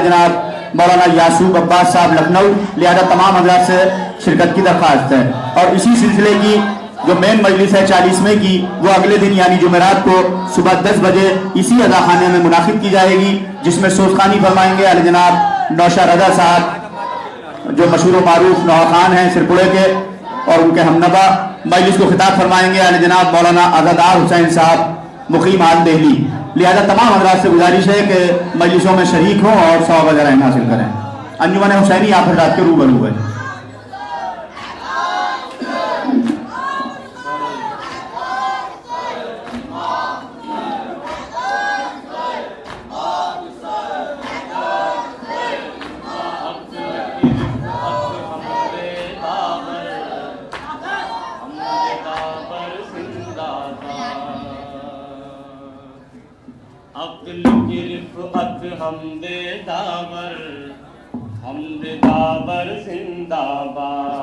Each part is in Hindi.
जनाब मौलाना यासूब अब्बास साहब लखनऊ, लिहाजा तमाम हजरात से शिरकत की दरख्वास्त है। और इसी सिलसिले की जो मेन मजलिस है 40वें की, वो अगले दिन यानी जुमेरात को सुबह 10 बजे इसी अज़ाखाने में मुनाकिद की जाएगी, जिसमें सोज़खानी फरमाएंगे अली जनाब नौशा रजा साहब जो मशहूर मारूफ नौहा खान हैं सिरपुड़े के, और उनके हमनवा। मजलिस को खिताब फरमाएंगे अली जनाब मौलाना आज़ादार हुसैन साहब मुकीम हाल दिल्ली। लिहाजा तमाम हजरात से गुजारिश है कि मजलिसों में शरीक हों और सवाब वगैरह हासिल करें। अंजुमन हुसैनी आप हजरात के रूबरू है। हमदे दावर जिंदाबाद।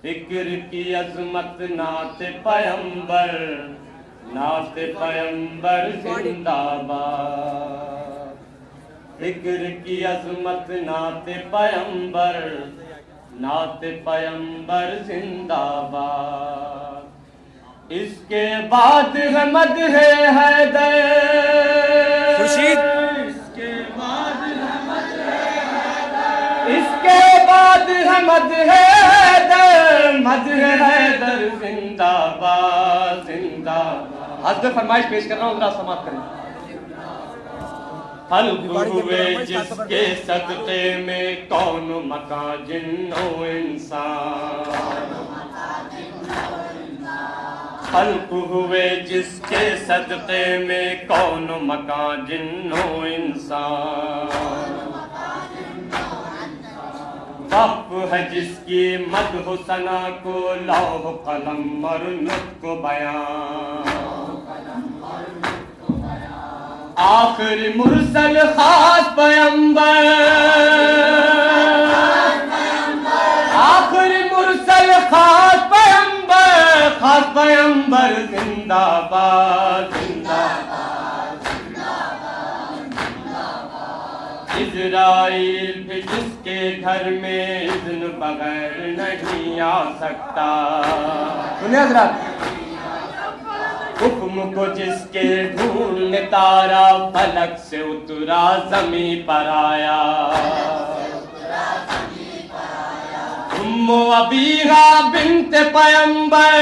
फिक्र की अजमत नाते पैगंबर जिंदाबाद। फिक्र की अजमत नाते पैगंबर जिंदाबाद। इसके बाद रहमत है हैदर, इसके बाद रहमत है हैदर जिंदाबाद जिंदाबाद। हज़रत फरमाइश पेश कर रहा हूँ, जरा समाप्त करें। हल्क हुए जिसके सदक़े में कौन मकान जिन्नो इंसान। हल्क हुए जिसके सदक़े में कौन मकान जिन्नो इंसान। वक़्फ़ है जिसकी मदह सना को लौह कलम और नुत्क़ बयान। आखिरी मुरसल खास पैगंबर, आखिरी मुरसल खास पैगंबर जिंदाबाद जिंदाबाद। इज़राइल भी जिसके घर में इज़्न बगैर नहीं आ सकता। सुनिए हज़रात, हुक्म को जिसके ढूंढ तारा फलक से उतरा ज़मीं पर आया। उम्मो अबीहा बिन्त पैगंबर,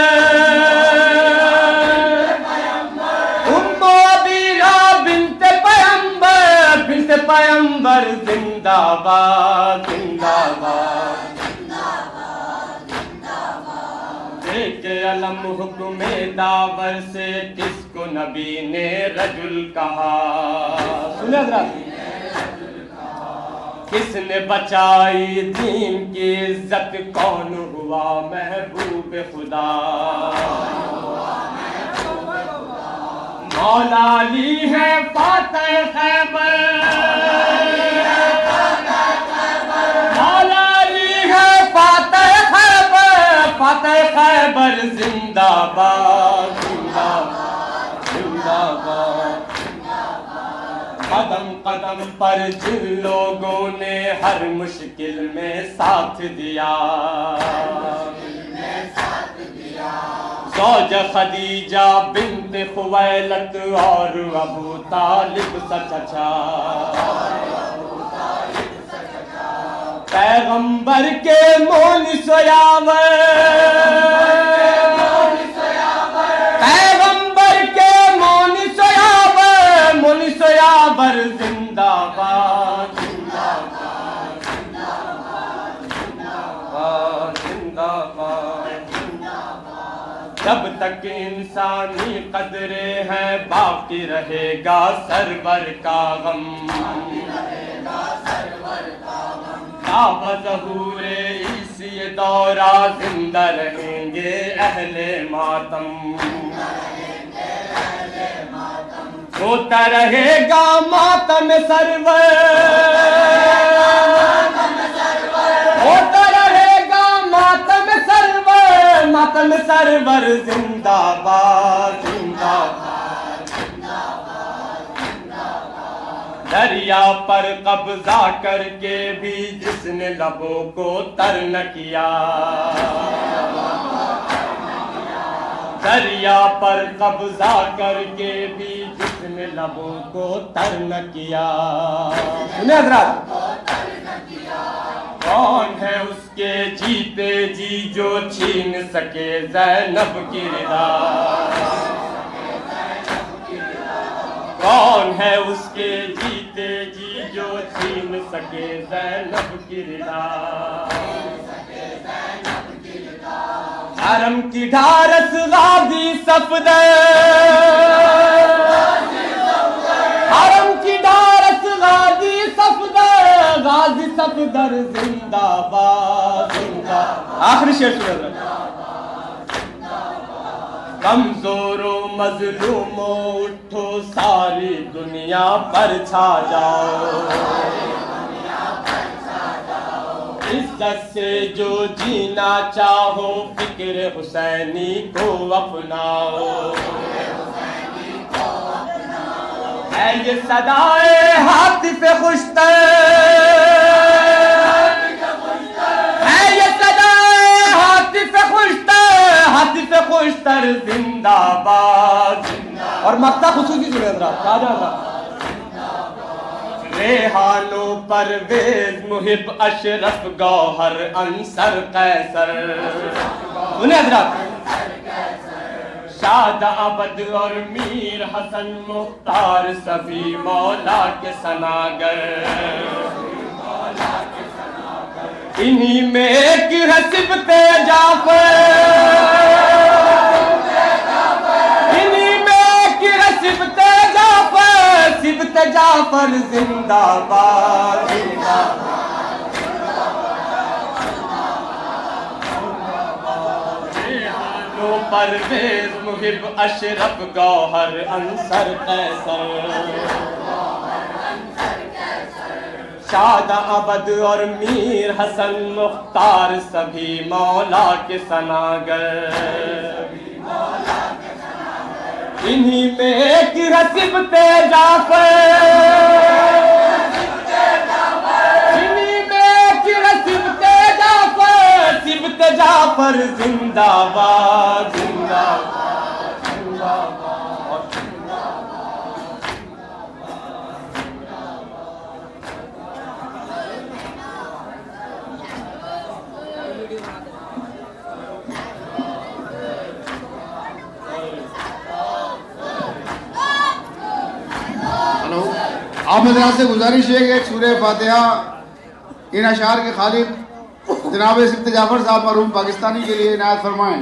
उम्मो अबीहा बिन्त पैगंबर जिंदाबाद जिंदाबाद। देखे अलम हुक्मे दावर से किसको नबी ने रजुल कहा। सुने हज़रात, किसने बचाई दीन की इज्जत, कौन हुआ महबूब खुदा। मौला अली है फातह खैबर, मौला अली है फातह खैबर जिंदाबाद जिंदाबाद जिंदाबाद। कदम कदम पर जिन लोगों ने हर मुश्किल में साथ दिया। ज़ौज खदीजा बिन्त खुवैलत और अबू तालिब सचा। पैगंबर के मोन सोयावर, पैगंबर के मोन सोयावर जिंदाबाद जिंदाबाद जिंदाबाद जिंदाबाद। जब तक इंसानी कदरे हैं बाकी रहेगा सरवर का गम। ज़हूरे इसी दौरा जिंदा रहेंगे अहले मातम। होता रहेगा मातम सरवर, होता रहेगा मातम सरवर जिंदाबाद जिंदाबाद। दरिया पर कब्जा करके भी जिसने लबों को तर न किया, दरिया पर कब्जा करके भी जिसने लबों को तर न किया। सुने हज़रात, कौन है उसके जीते जी जो छीन सके ज़ैनब की रिदा, कौन है उसके जीते जी जो छीन सके ज़ैनब की रिदा। हरम की ढारस गाजी सफदर, हरम की ढारस गाजी सफदर, गाजी सफदर जिंदाबाद जिंदाबाद। आखिरी शेर सुन, कमजोरों मजलूमों उठो सारी दुनिया पर छा जाओ, इज्जत से जो जीना चाहो फिक्र हुसैनी को अपनाओ। है ये सदाए हातिफ खुशतर, है ये सदाए हातिफ खुशतर, हातिफ खुशतर जिंदाबाद। और मक्ता खुशूसी सुने जरा, रेहानो परवेज मुहिब अशरफ गौहर अंसर कैसर। सुने हज़रात, शाद अबद और मीर हसन मुख्तार सभी मौला के सनागर, इन्हीं में एक रसिबते जाफर, इन्हीं में एक रसिबते जाफर, सिबते जाफर जिंदाबाद जिंदाबाद। परवेज मुहिब अशरफ गौहर अंसर कैसर, शाद अबद और मीर हसन मुख्तार सभी मौला के सनागर, इन्हीं में एक रसिबते जाफर, इन्हीं में एक रसिबते जाफर, सिबते जाफर जिंदाबाद जिंदाबाद जिंदाबाद जिंदाबाद। हेलो, आप हज़रात से गुजारिश है कि एक सूरह फातिहा इन अशार के खालिद जनाब सिफ्त जाफर साहब मरहूम पाकिस्तानी के लिए इनायत फरमाएं।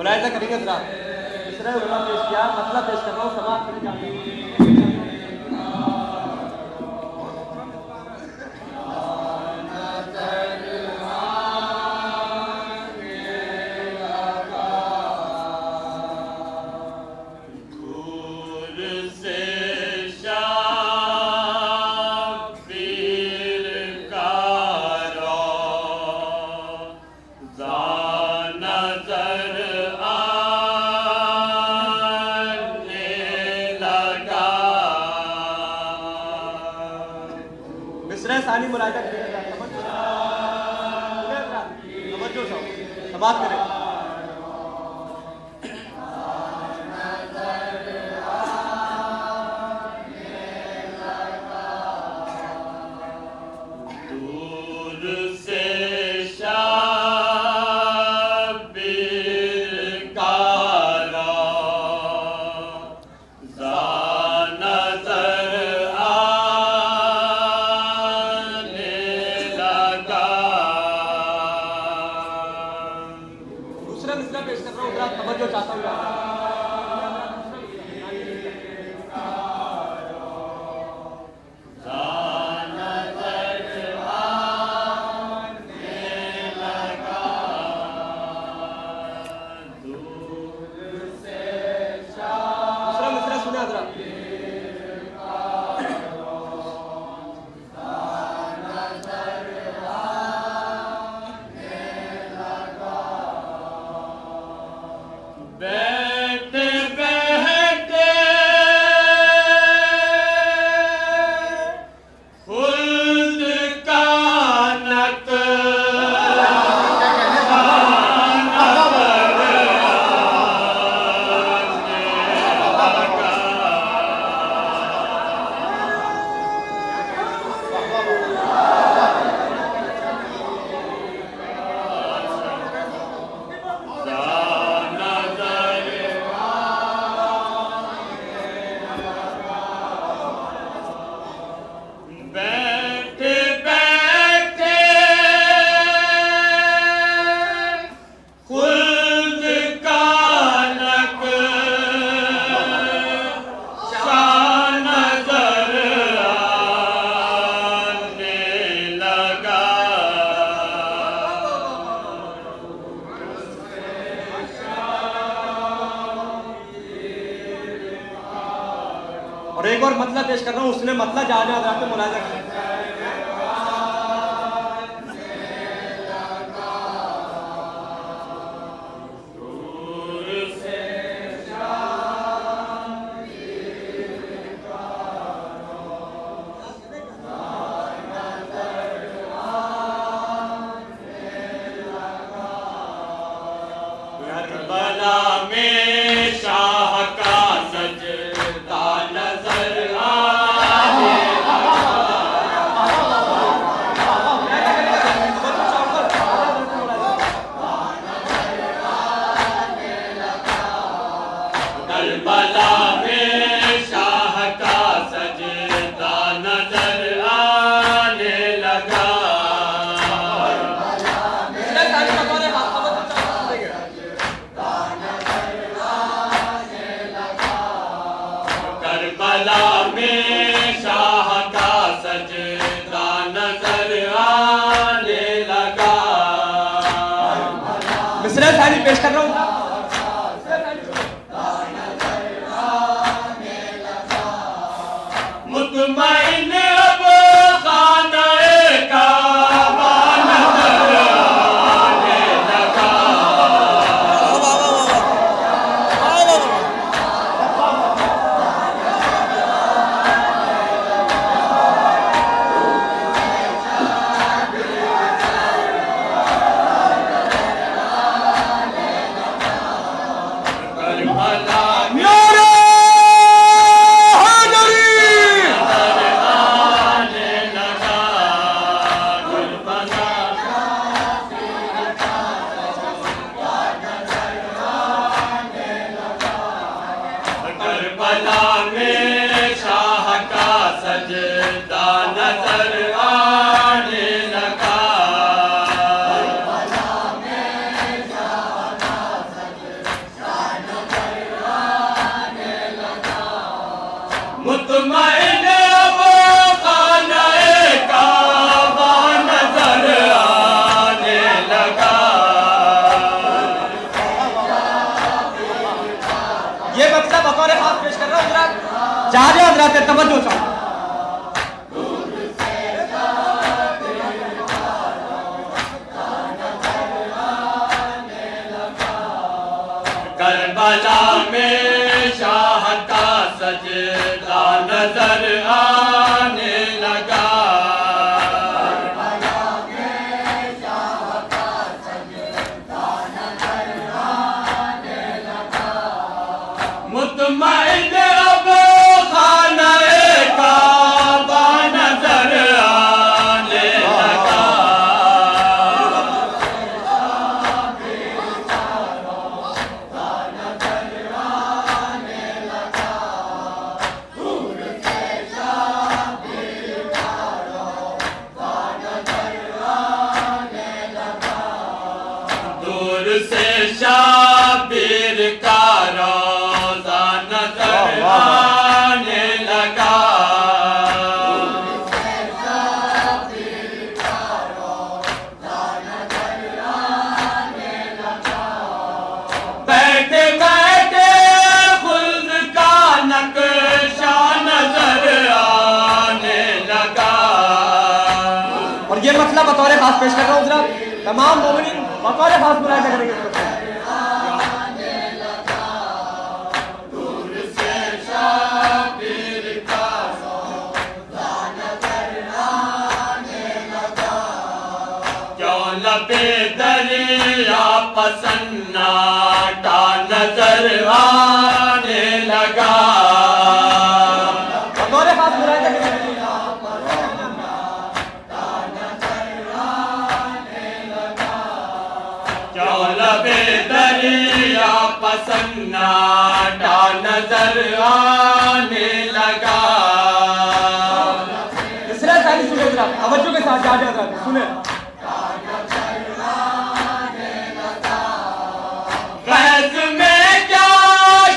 मुलायजा करेंगे जरा। दूसरा उल्ला पेश किया, मतलब पेश कर रहा हूँ, समाप्त करने जाते हैं। मिसरा सानी मुलायजा करेंगे, तवज्जो से समाप्त करें। दूसरा मिसरा पेश कर रहा हूँ, जरा तवज्जो चाहता हूँ। दूसरा मिसरा सुना जरा। बैठे बैठे खुद का नक बैठे बैठे खुद का नक शान नजर आने लगा। और एक और मतलब पेश कर रहा हूँ, उसने मतलब जहाँ जहाँ जाके मुलायजा करें। करबला में शाह का सजदा नजर आने करबला में शाह का सजदा नजर आने लगा। करबला में शाह का सजदा नजर आने लगा। मिसरा सानी पेश कर रहा हूँ। मुतमईन अब खाने काबा नजर आने लगा। बतौर खास पेश कर रहा हूँ हजरात, चाहे हजरात तवज्जो चाहो। करबला में शाह का सजदा नजर आने लगा, मुतमईन अब खाने काबा नजर आने लगा। दूर से शाबिर का रोज़ा नजर आने लगा, बैठे बैठे खुल्द का नक्शा नजर आने लगा। और ये मतलब बतौर खास पेश कर रहा हूँ हजरात, तमाम मोमिनीन बतौर खास मुलाहिजा करेंगे इसको। लबे दरिया पसन्ना का नजर आने लगा, बतौर खास मुलाहिजा करेंगे। क्यों लबे दरिया पसन्ना का नजर आने लगा। इसरा सारी सुने हजरात, तवज्जो के साथ जा हजरात सुने। गैस में क्या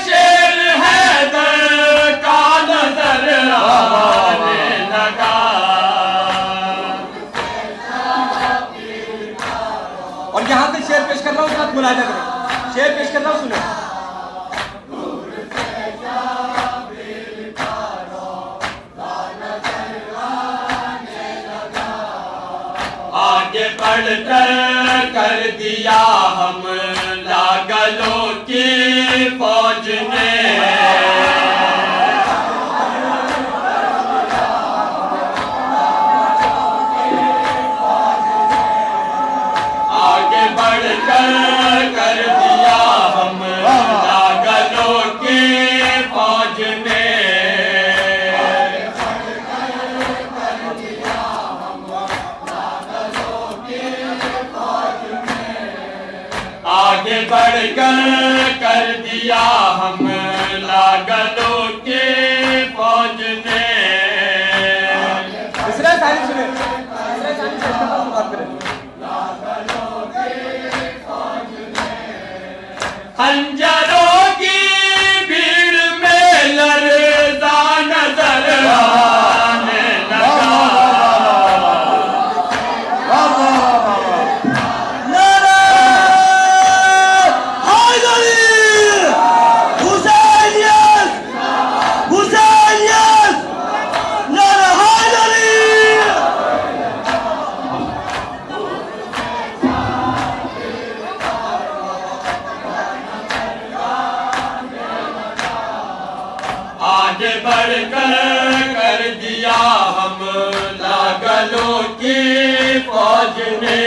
शेर हैदर का नजर आने लगा, और यहाँ से शेर पेश कर रहा हूँ हजरात, मुलाहिजा करें। शेर पेश कर रहा हूँ सुने। आगे बढ़कर कर दिया हमला गलों की फौज ने, आगे बढ़कर कर दिया हमला गलों की फौज ने, आगे बढ़कर कर दिया हमला गलों के फौज ने। इसरा सारी सुने, इसरा सारी पेश कर रहा हूँ, बात करें। खंजरों की भीड़ में लरज़ा नजर आने लगा, आगे बढ़कर कर दिया हमला गलों की फौज ने,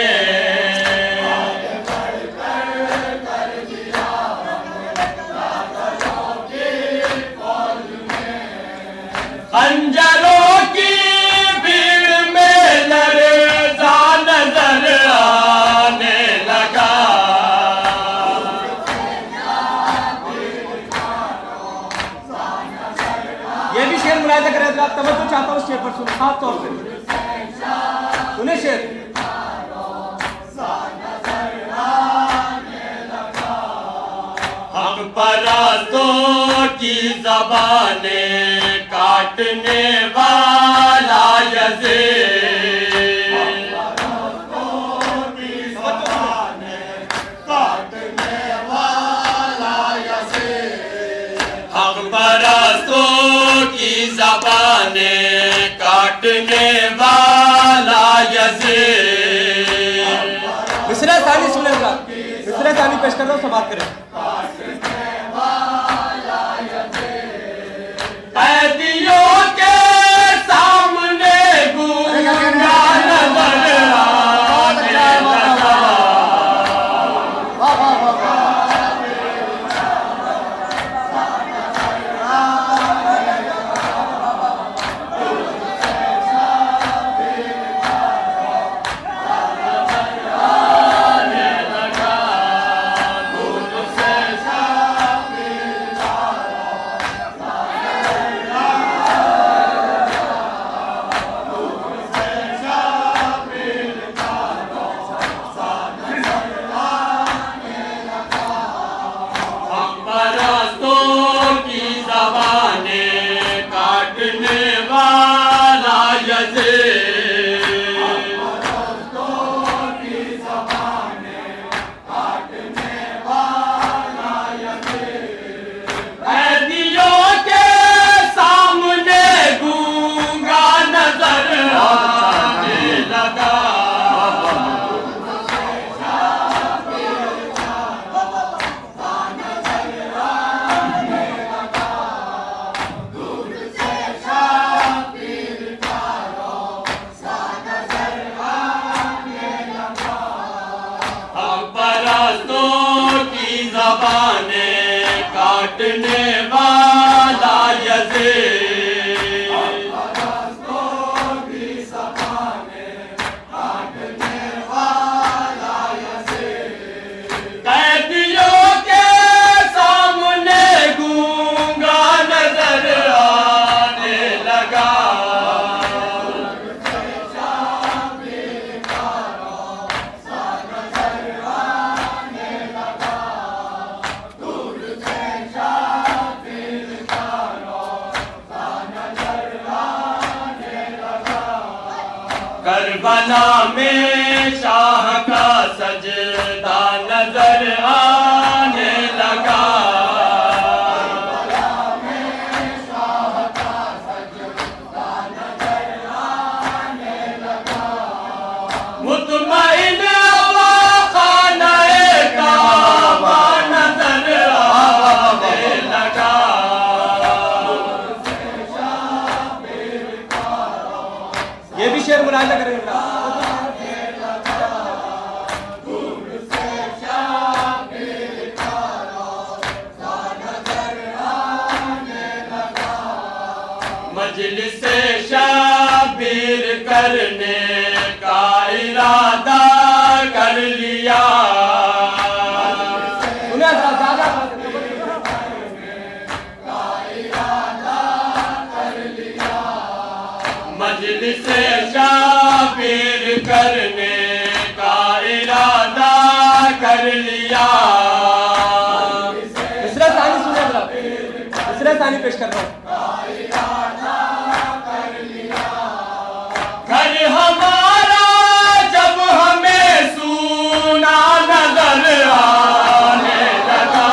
खंजरों की भीड़ में लरज़ा नजर आने लगा, ये भी शेर मुलाहिजा करें हजरात, तवज्जो चाहता हूँ शेर पर सुने, खास तौर से सुने शेर। हक परस्तों की ज़बाने काटने वाला यज़ीद, हक ज़बाने काटने वाला यज़ीद। मिसरा सानी सुने जरा, मिसरा सानी पेश कर रहा हूँ, समाप्त करें। कैदियों के सामने गूंगा नजर आने लगा। काटने वाला यज़ीद। कैदियों के सामने गूंगा नजर आने लगा। करबला में शाह का सजदा नजर आने लगा। मुतमईन वा खानाए काबा नजर आने लगा। ये भी शेर मुलाहिजा करेंगे। मजलिस शाबिर करने का इरादा कर लिया। मजलिस शाबिर करने का इरादा कर लिया। मिसरा सानी सुने जरा, मिसरा सानी पेश कर रहा हूँ। घर हमारा जब हमें सूना नजर आने लगा।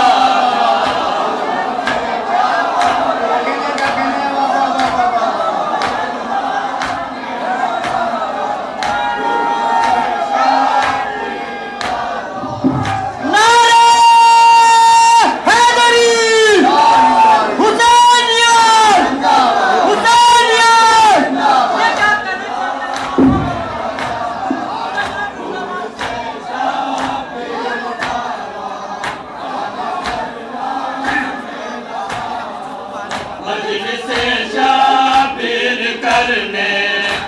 मजलिस शाबिर करने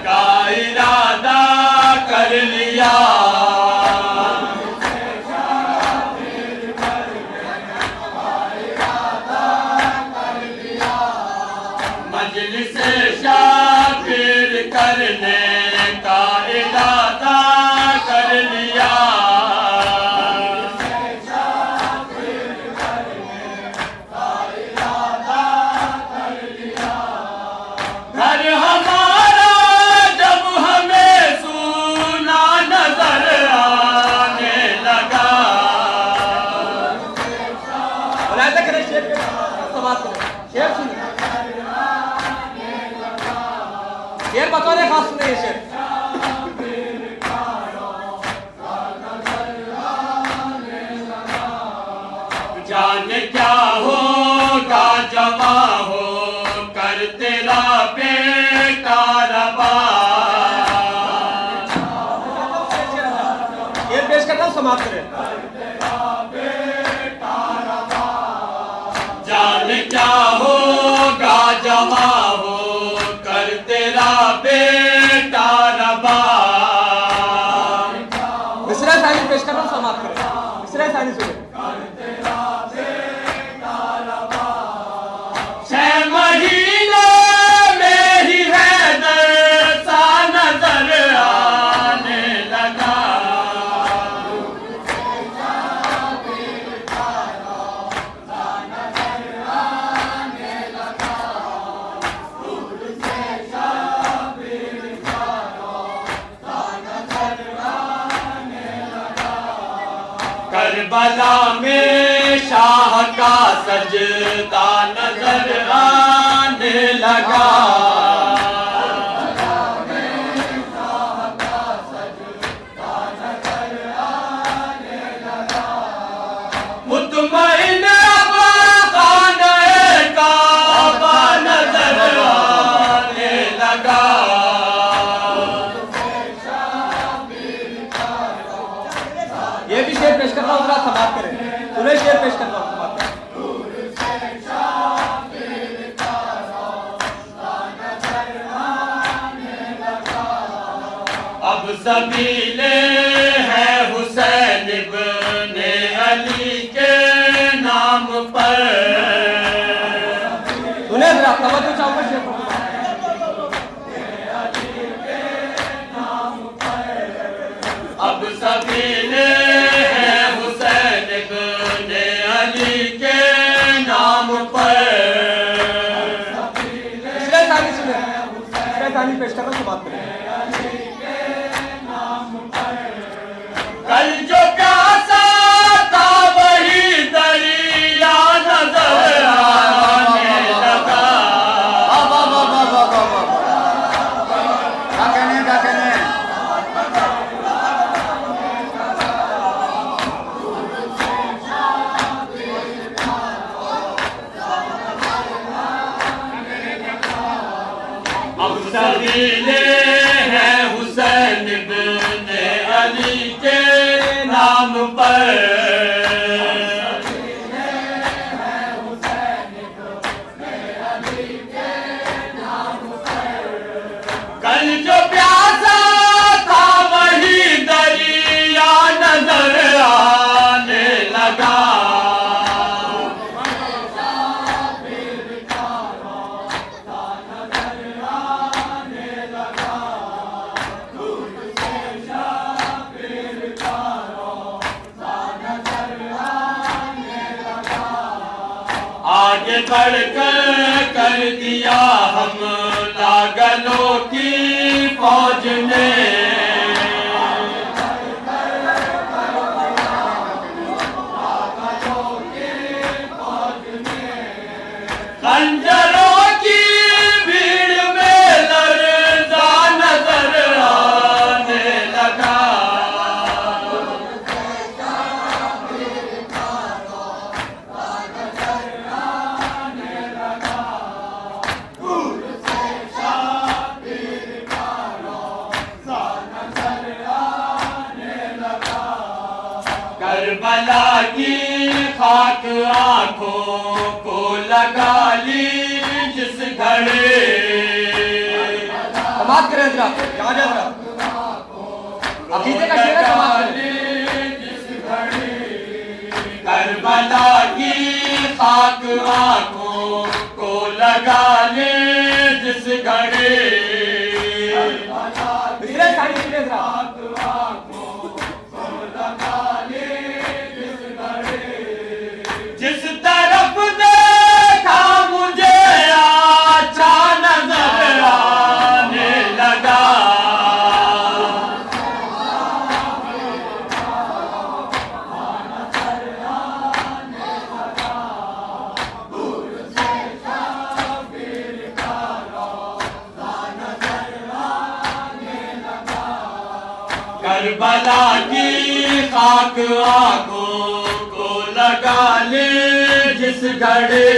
का इरादा कर लिया। मजलिस शाबिर करने का इरादा कर लिया। घर हमारा जब हमें सूना नजर आने लगा। मुलाहिजा करें शेर के समाप्त करें। शेर सुनिए। शेर बतौर खास सुने ये शेर। जाने क्या होगा जवा हो कर तेरा बेटा रबा। ये पेश करता हूँ, समाप्त करें। जाने क्या होगा जवा हो कर तेरा बेटा रबा। मिसरा सानी पेश करता हूँ, समाप्त करें। मिसरा सानी सुने। करबला में शाह का सजदा नजर आने लगा। मुतमईन खाने काबा नजर आने लगा। ये भी शेर पेश करता हूँ, जरा समाप्त करें। सुने शेर पेश करता हूँ, समाप्त करें। अब सबीले है हुसैन इब्ने अली के नाम पर। सुने जरा, तवज्जो चाहूंगा शेर पर। अब सबीले है हुसैन इब्ने अली के नाम पर। मिसरा सानी सुने। मिसरा सानी पेश करता हूँ, समाप्त करें। कल जो प्यासा था वही दरिया नजर आने लगा। क्या कहने, क्या कहने। अब सबीले है हुसैन इब्ने अली के नाम पर। कल जो प्यासा था वही दरिया नजर आने लगा। आगे बढ़कर कर दिया हमला गलों की फौज ने। खंजरों की भीड़ में लर्जा नजर आने लगा। करबला की खाक आंखों को लगा ली जिस घड़े। समाप्त करें जरा, यहाँ जा जरा। अकीदे का शेर है, समाप्त करें। करबला की खाक आंखों को लगा ले जिस घड़े। मिसरा सानी सुने जरा। जिस तरफ देखा मुझे अच्छा नजर आने लगा। करबला की खाक आंखों को लगा ले जिस घड़े,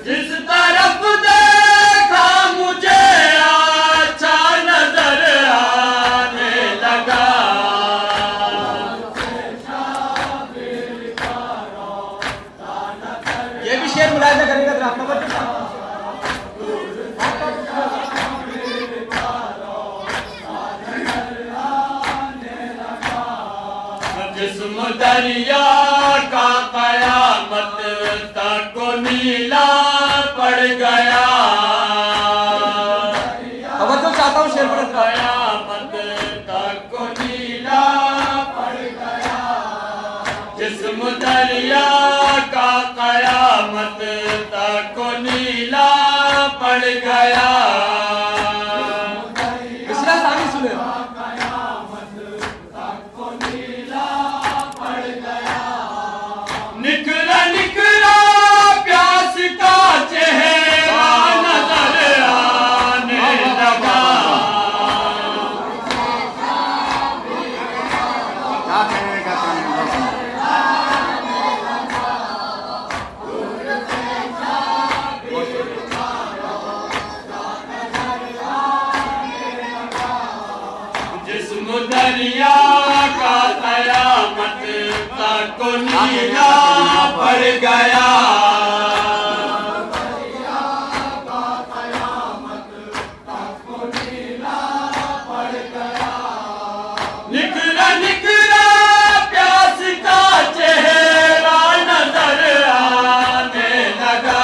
जिस तरफ देखा मुझे अच्छा नजर आने लगा। ये भी शेर मुलाहिजा करेगा जरा नंबर जिस्म दरिया का कयामत तक को नीला पड़ गया, तवज्जो चाहता हूँ शेर पर। कयामत तक को नीला पड़ गया, जिस्म दरिया का कयामत तक को नीला पड़ गया। पिछला सामी सुने। निकला निकला प्यास का चेहरा नजर आने लगा, क्या कहेगा जिस्म दरिया का कयामत तक को नीला पड़ गया, निकला निकला प्यास का चेहरा नजर आने लगा।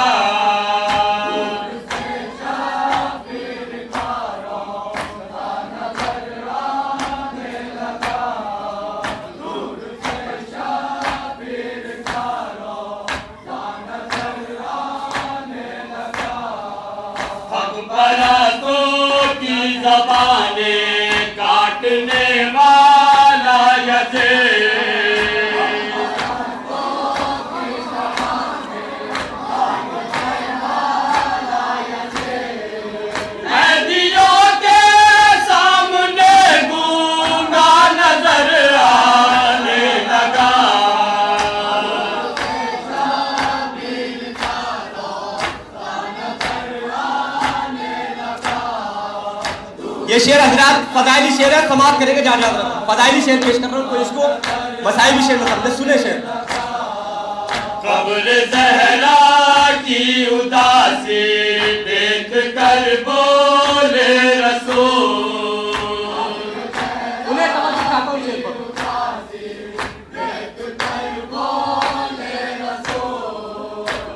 हक परस्तों की ज़बानें काटने वाला यजे, कैदियों के सामने गूंगा नजर आने लगा। ये शेर हजरात फदाइली शेर है, समाप्त करेंगे जा जा। फदाइली शेर पेश कर रहा हूँ, कोई इसको मसाइबी शेर न समझे। सुने शेर। कब्र ज़हरा की उदासी देख कर बोले रसूल, उन्हें तवज्जो चाहता हूँ शेर पर।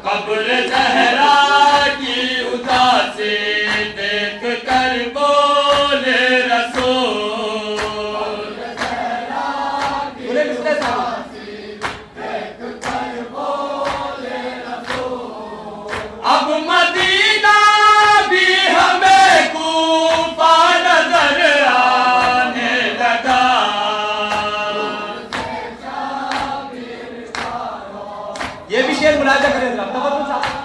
कब्र ज़हरा की उदासी देख कर बोले रसूल, उन्हें दूसरे सामी। अब मदीना भी हमें कूफा नजर आने लगा। ये भी शेर मुलाहिजा करें जरा तवज्जो चाहता हूँ।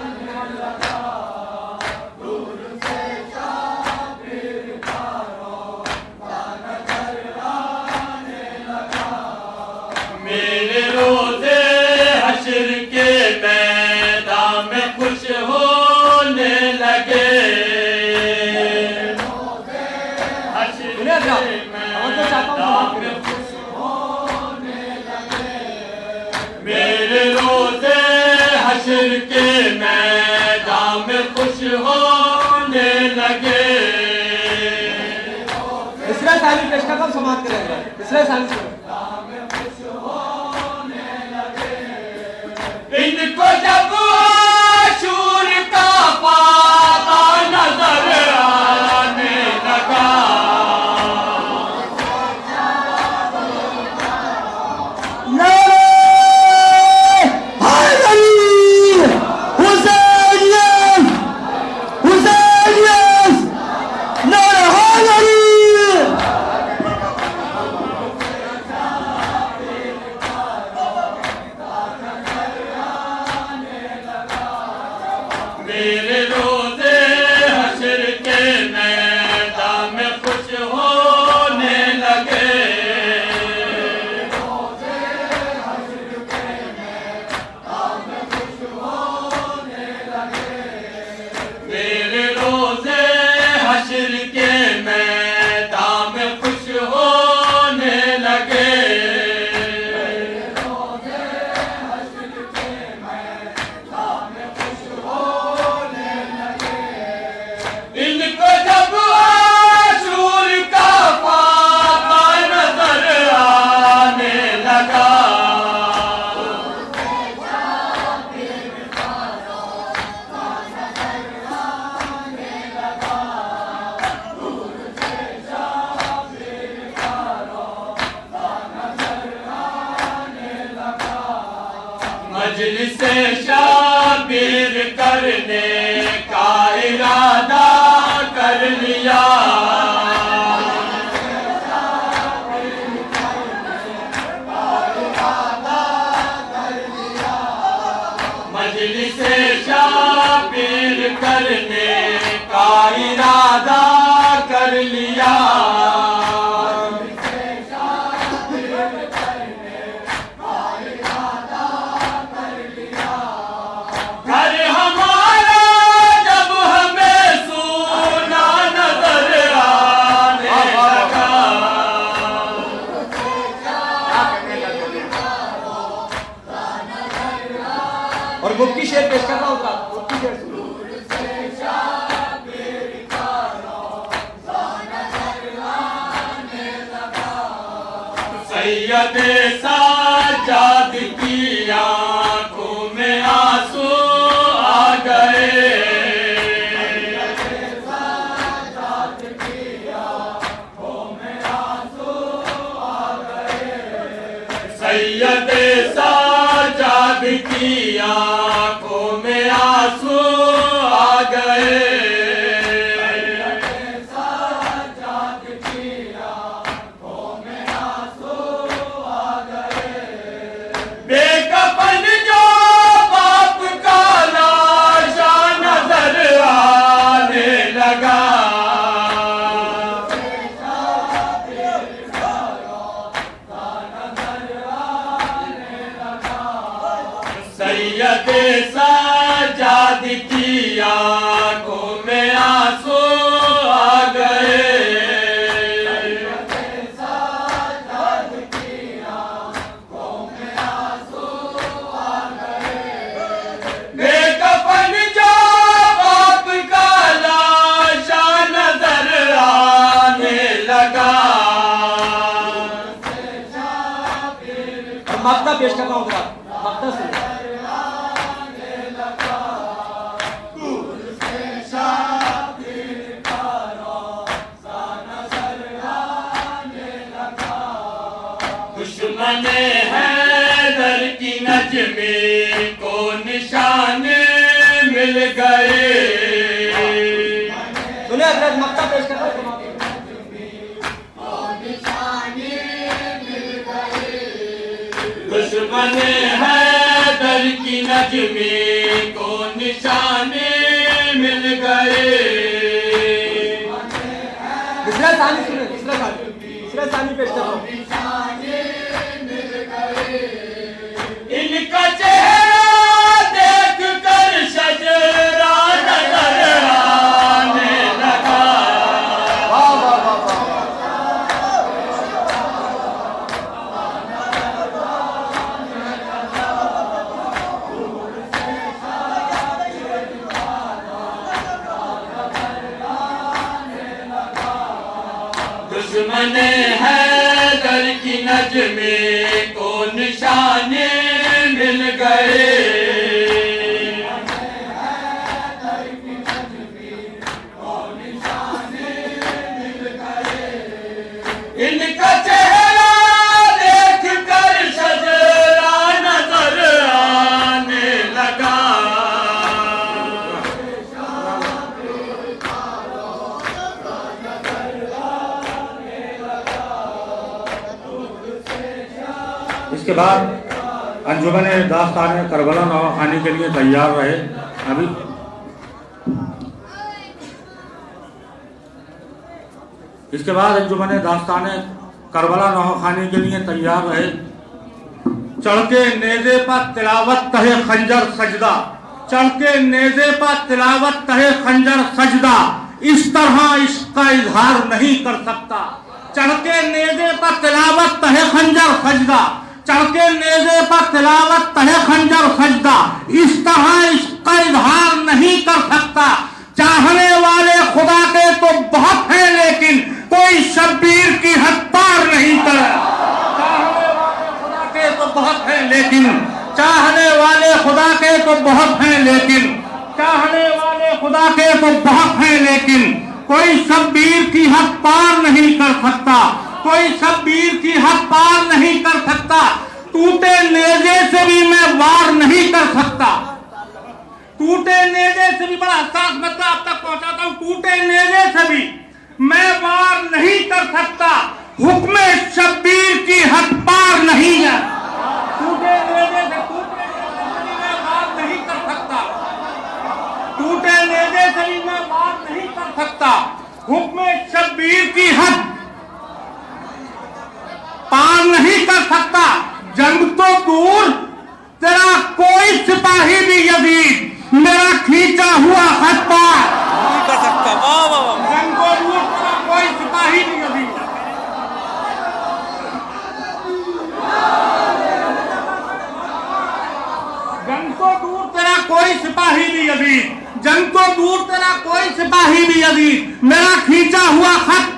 मेरे रोज़े हश्र के मैदान में खुश होने लगे, हश्र उन्हें के जरा तवज्जो चाहता हूँ, समाप्त मैदान में करें। खुश होने लगे। मेरे रोज़े हश्र के मैदान में खुश होने लगे। तीसरा सामी पेश कर रहा हूँ, समाप्त करेंगे। तीसरा सामी सुने। इनको जब आशूर का पाता नजर आने लगा, मजलिस शाबिर करने का इरादा कर लिया। मजलिस शाबिर करने का इरादा कर लिया। घर हमारा जब हमें सूना नजर आने लगा। और मुफ्ती शेर पेश कर रहा हूँ साहब, मुफ्ती शेर सुनो। सैयदे साजाद की आंखों में आंसू आ गए। सैयदे साजाद की आंखों में आंसू आ गए। बेकफन जो बाप का लाशा नजर आने लगा। सैयदे साजाद की आंखों में आंसू आ गए। बेकफन जो बाप का लाशा नजर आने लगा। और मक्ता पेश कर रहा हूँ साहब, मक्ता सुनो। दुश्मन हैदर की नजमे को निशाने मिल गए। सुने हजरत, मक्ता पेश कर रहा हूँ। दुश्मन हैदर की नजमे को निशाने मिल गए। दूसरा सानी सुने, दूसरा सानी पेश कर रहा हूँ। इनका चेहरा देख कर शजरा नजर आने लगा। वाह वाह वाह वाह। दुश्मन हैदर की नजमे को निशाने मिल गए। इनका चेहरा देख कर शजरा नजर आने लगा। इसके बाद अंजुमन दास्तान करबला नवाखानी के लिए तैयार रहे। अभी इसके बाद अंजुमन दास्तान करबला नवाखानी के लिए तैयार रहे। चढ़ के नेज़े पर तिलावत तहे खंजर सजदा, चढ़ के नेज़े पर तिलावत तहे खंजर सजदा, इस तरह इसका इजहार नहीं कर सकता। चढ़ के नेज़े पर तिलावत तहे खंजर सजदा, चढ़ के नेज़े पर तिलावत तहे खंजर सजदा, इस तरह इसका इजहार नहीं कर सकता। चाहने वाले खुदा के तो बहुत हैं लेकिन कोई शब्बीर की हद पार नहीं कर। चाहने वाले खुदा के तो बहुत हैं लेकिन, चाहने वाले खुदा के तो बहुत हैं लेकिन, चाहने वाले खुदा के तो बहुत हैं लेकिन कोई शब्बीर की हद पार नहीं कर सकता। कोई शब्बीर की हद पार नहीं कर सकता। टूटे नेज़े से भी मैं वार नहीं कर सकता। टूटे नेज़े से भी, बड़ा हसास मतलब आप तक पहुंचाता हूं, टूटे नेज़े से भी मैं वार नहीं कर सकता। हुक्म शब्बीर की हद पार नहीं है। टूटे नेज़े से भी मैं वार नहीं कर सकता। टूटे नेज़े से भी मैं वार नहीं कर सकता। हुक्म शब्बीर की हद पार नहीं कर सकता। जंग तो दूर, तेरा कोई सिपाही भी यजीद मेरा खींचा हुआ खत पार नहीं कर सकता। वाह वाह वाह। जंग तो दूर, तेरा कोई सिपाही भी यजीद। जंग तो दूर, तेरा कोई सिपाही भी यजीद। जंग तो दूर, तेरा कोई सिपाही भी यजीद मेरा खींचा हुआ खत।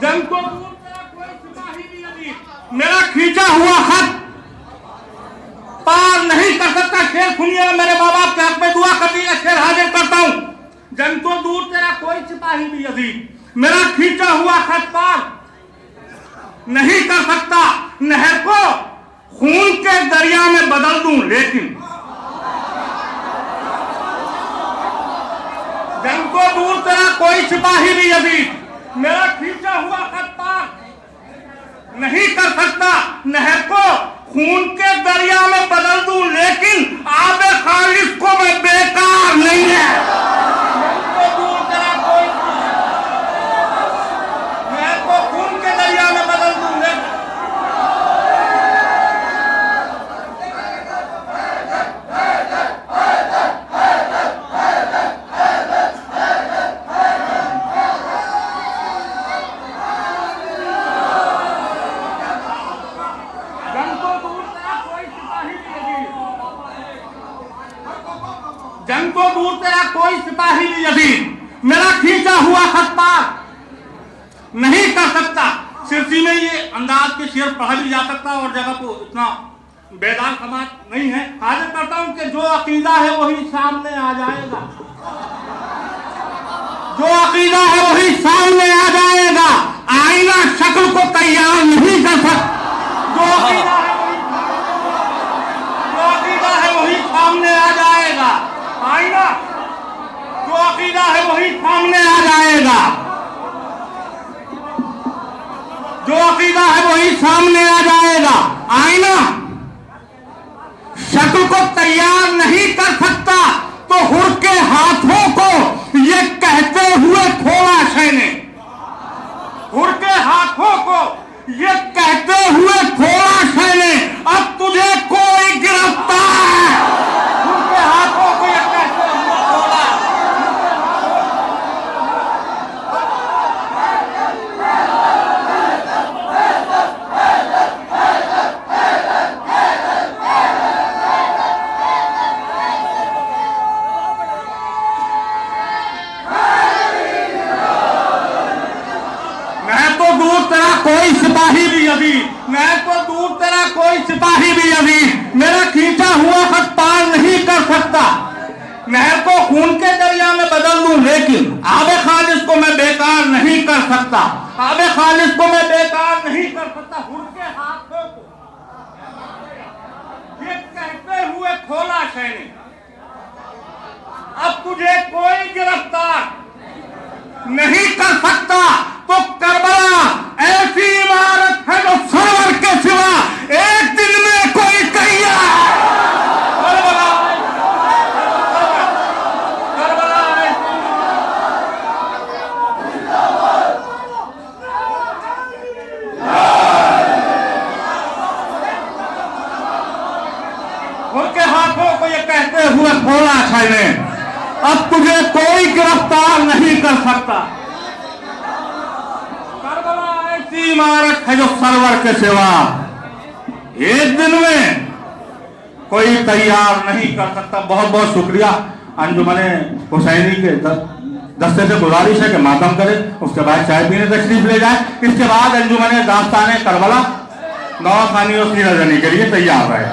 जंग तो दूर, तेरा कोई सिपाही भी यजीद मेरा खींचा हुआ खत पार नहीं कर सकता। शेर सुनिए, मेरे माँ बाप के हक में दुआ करती है, शेर हाजिर करता हूं। जंग तो दूर, तेरा कोई सिपाही भी यजीद मेरा खींचा हुआ खत पार नहीं कर सकता। नहर को खून के दरिया में बदल दूं, लेकिन जंग तो दूर, तेरा कोई सिपाही भी यजीद मेरा खींचा हुआ खत पार नहीं कर सकता। नहर को खून के दरिया में बदल दूं, लेकिन आबे खालिस को मैं बेकार नहीं है। नहर को दूर, तेरा कोई, नहर को खून के दरिया में बदल दूं, लेकिन जंग तो दूर, तेरा कोई सिपाही भी यजीद मेरा खींचा हुआ खत पार नहीं कर सकता। सिरसी में ये अंदाज के शेर पढ़ा भी जा सकता और जगह को इतना बेदार समाज नहीं है। हाजिर करता हूं कि जो अकीदा है वही सामने आ जाएगा। जो अकीदा है वही सामने आ जाएगा। आईना शक्ल को तैयार नहीं कर सकता। जो अकीदा है वही सामने आ जाएगा। आईना, जो अकीदा है वही सामने आ जाएगा। जो अकीदा है वही सामने आ जाएगा। आईना शक्ल को तैयार नहीं कर सकता, तो हुर के हाथों को ये कहते हुए खोला शैने। हुर के हाथों को ये कहते हुए खोला शैने, अब तुझे कोई गिरफ्तार है। हुर के हाथों को ये कहते हुए खोला। मैं तो दूर, तेरा कोई सिपाही भी यजीद, मैं तो दूर, तेरा कोई सिपाही भी यजीद मेरा खींचा हुआ खत पार नहीं कर सकता। नहर को खून के दरिया में बदल दूं, लेकिन आबे खालिस को मैं बेकार नहीं कर सकता। आबे खालिस को मैं बेकार नहीं कर सकता। हुर के हाथों को ये कहते हुए खोला शैने, अब तुझे कोई गिरफ्तार नहीं कर सकता। तो करबला ऐसी इमारत है जो सरवर के सिवा एक दिन में कोई कहिया है। करबला उनके हाथों को ये कहते हुए खोला शैने, अब तुझे कोई गिरफ्तार नहीं कर सकता। करबला ऐसी इमारत है जो सरवर के सिवा एक दिन में कोई तैयार नहीं कर सकता। बहुत बहुत शुक्रिया। अंजुमने हुसैनी के दस्ते से गुजारिश है कि मातम करे, उसके बाद चाय पीने तशरीफ ले जाए। इसके बाद अंजुमने दास्ताने करबला नवाखानी और सीना जनी के लिए तैयार रहे।